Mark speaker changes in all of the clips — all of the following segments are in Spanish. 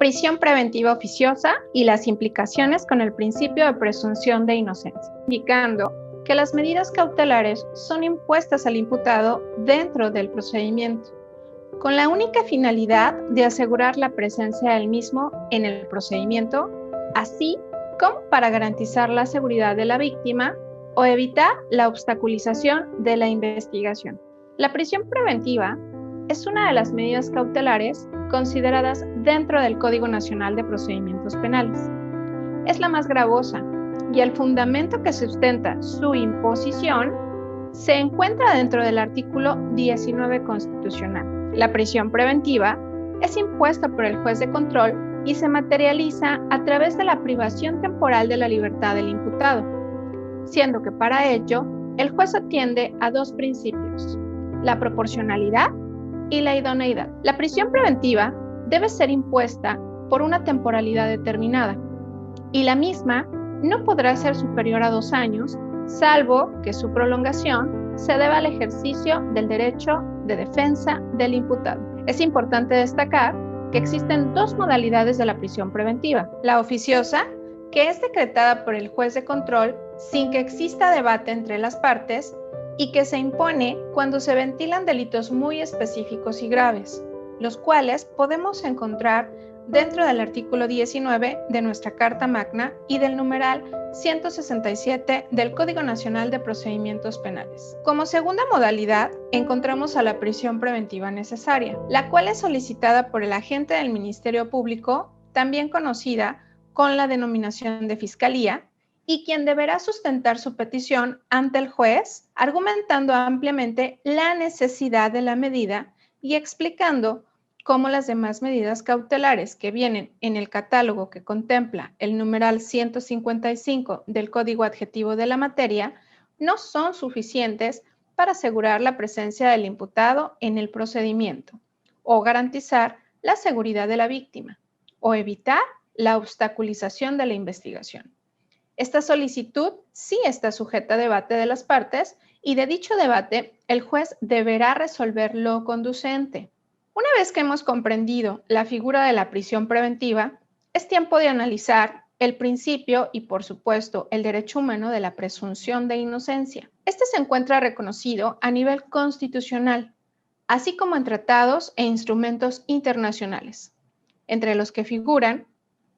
Speaker 1: Prisión preventiva oficiosa y las implicaciones con el principio de presunción de inocencia, indicando que las medidas cautelares son impuestas al imputado dentro del procedimiento, con la única finalidad de asegurar la presencia del mismo en el procedimiento, así como para garantizar la seguridad de la víctima o evitar la obstaculización de la investigación. La prisión preventiva es una de las medidas cautelares consideradas dentro del Código Nacional de Procedimientos Penales. Es la más gravosa y el fundamento que sustenta su imposición se encuentra dentro del artículo 19 constitucional. La prisión preventiva es impuesta por el juez de control y se materializa a través de la privación temporal de la libertad del imputado, siendo que para ello el juez atiende a dos principios: la proporcionalidad y la idoneidad. La prisión preventiva debe ser impuesta por una temporalidad determinada y la misma no podrá ser superior a 2 años, salvo que su prolongación se deba al ejercicio del derecho de defensa del imputado. Es importante destacar que existen dos modalidades de la prisión preventiva: la oficiosa, que es decretada por el juez de control sin que exista debate entre las partes y que se impone cuando se ventilan delitos muy específicos y graves, los cuales podemos encontrar dentro del artículo 19 de nuestra Carta Magna y del numeral 167 del Código Nacional de Procedimientos Penales. Como segunda modalidad, encontramos a la prisión preventiva necesaria, la cual es solicitada por el agente del Ministerio Público, también conocida con la denominación de Fiscalía, y quien deberá sustentar su petición ante el juez, argumentando ampliamente la necesidad de la medida y explicando cómo las demás medidas cautelares que vienen en el catálogo que contempla el numeral 155 del Código Adjetivo de la materia no son suficientes para asegurar la presencia del imputado en el procedimiento, o garantizar la seguridad de la víctima, o evitar la obstaculización de la investigación. Esta solicitud sí está sujeta a debate de las partes y de dicho debate el juez deberá resolver lo conducente. Una vez que hemos comprendido la figura de la prisión preventiva, es tiempo de analizar el principio y, por supuesto, el derecho humano de la presunción de inocencia. Este se encuentra reconocido a nivel constitucional, así como en tratados e instrumentos internacionales, entre los que figuran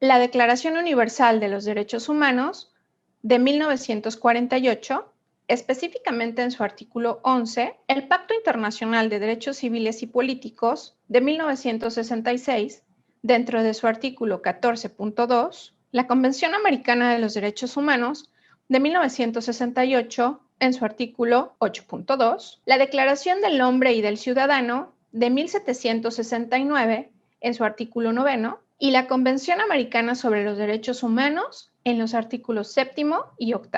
Speaker 1: la Declaración Universal de los Derechos Humanos de 1948, específicamente en su artículo 11, el Pacto Internacional de Derechos Civiles y Políticos de 1966, dentro de su artículo 14.2, la Convención Americana de los Derechos Humanos de 1968, en su artículo 8.2, la Declaración del Hombre y del Ciudadano de 1769, en su artículo 9, y la Convención Americana sobre los Derechos Humanos en los artículos 7 y 8.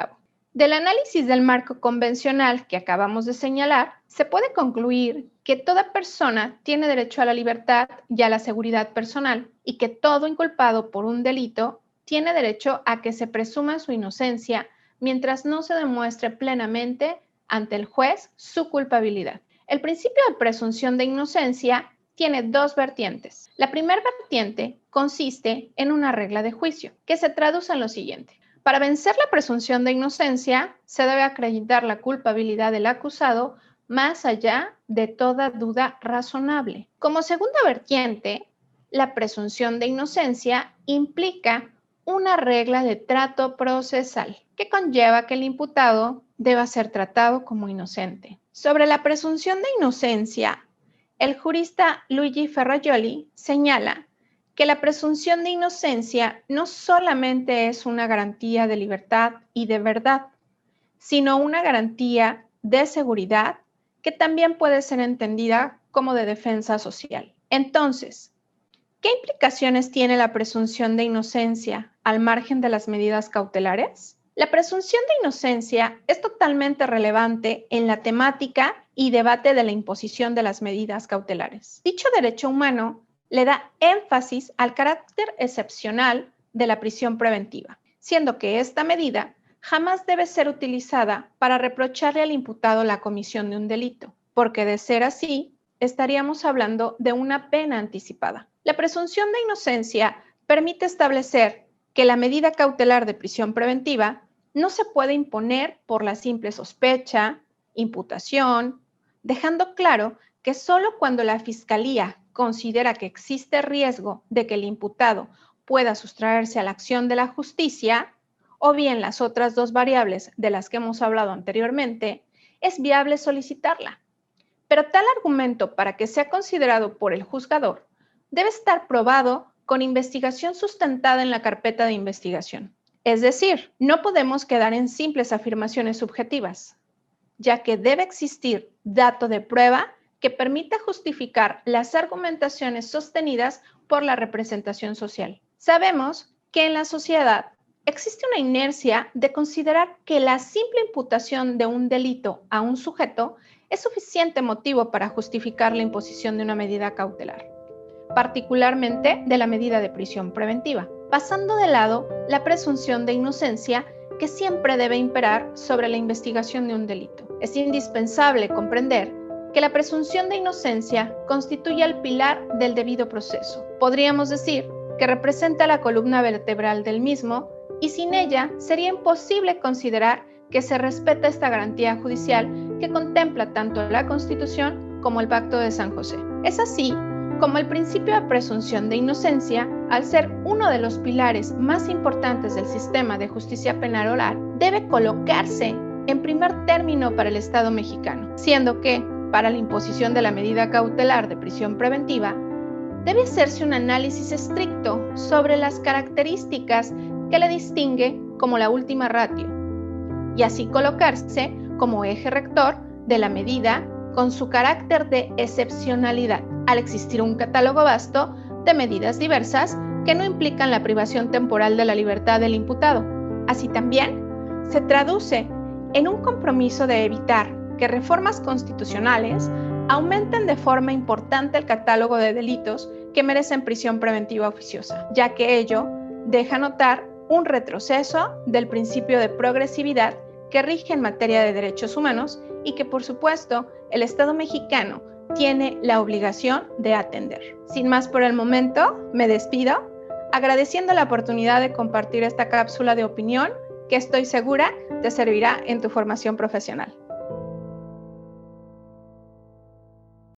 Speaker 1: Del análisis del marco convencional que acabamos de señalar, se puede concluir que toda persona tiene derecho a la libertad y a la seguridad personal y que todo inculpado por un delito tiene derecho a que se presuma su inocencia mientras no se demuestre plenamente ante el juez su culpabilidad. El principio de presunción de inocencia tiene dos vertientes. La primera vertiente consiste en una regla de juicio, que se traduce en lo siguiente: para vencer la presunción de inocencia, se debe acreditar la culpabilidad del acusado más allá de toda duda razonable. Como segunda vertiente, la presunción de inocencia implica una regla de trato procesal que conlleva que el imputado deba ser tratado como inocente. Sobre la presunción de inocencia, el jurista Luigi Ferrajoli señala que la presunción de inocencia no solamente es una garantía de libertad y de verdad, sino una garantía de seguridad que también puede ser entendida como de defensa social. Entonces, ¿qué implicaciones tiene la presunción de inocencia al margen de las medidas cautelares? La presunción de inocencia es totalmente relevante en la temática y debate de la imposición de las medidas cautelares. Dicho derecho humano le da énfasis al carácter excepcional de la prisión preventiva, siendo que esta medida jamás debe ser utilizada para reprocharle al imputado la comisión de un delito, porque de ser así, estaríamos hablando de una pena anticipada. La presunción de inocencia permite establecer que la medida cautelar de prisión preventiva no se puede imponer por la simple sospecha, imputación, dejando claro que solo cuando la Fiscalía considera que existe riesgo de que el imputado pueda sustraerse a la acción de la justicia, o bien las otras dos variables de las que hemos hablado anteriormente, es viable solicitarla. Pero tal argumento, para que sea considerado por el juzgador, debe estar probado con investigación sustentada en la carpeta de investigación. Es decir, no podemos quedar en simples afirmaciones subjetivas, ya que debe existir dato de prueba que permita justificar las argumentaciones sostenidas por la representación social. Sabemos que en la sociedad existe una inercia de considerar que la simple imputación de un delito a un sujeto es suficiente motivo para justificar la imposición de una medida cautelar, particularmente de la medida de prisión preventiva, pasando de lado la presunción de inocencia que siempre debe imperar sobre la investigación de un delito. Es indispensable comprender que la presunción de inocencia constituye el pilar del debido proceso. Podríamos decir que representa la columna vertebral del mismo y sin ella sería imposible considerar que se respeta esta garantía judicial que contempla tanto la Constitución como el Pacto de San José. Es así como el principio de presunción de inocencia, al ser uno de los pilares más importantes del sistema de justicia penal oral, debe colocarse en primer término para el Estado mexicano, siendo que, para la imposición de la medida cautelar de prisión preventiva, debe hacerse un análisis estricto sobre las características que le distingue como la última ratio, y así colocarse como eje rector de la medida con su carácter de excepcionalidad, al existir un catálogo vasto de medidas diversas que no implican la privación temporal de la libertad del imputado. Así también se traduce en un compromiso de evitar que reformas constitucionales aumenten de forma importante el catálogo de delitos que merecen prisión preventiva oficiosa, ya que ello deja notar un retroceso del principio de progresividad que rige en materia de derechos humanos y que, por supuesto, el Estado mexicano tiene la obligación de atender. Sin más por el momento, me despido, agradeciendo la oportunidad de compartir esta cápsula de opinión que estoy segura te servirá en tu formación profesional.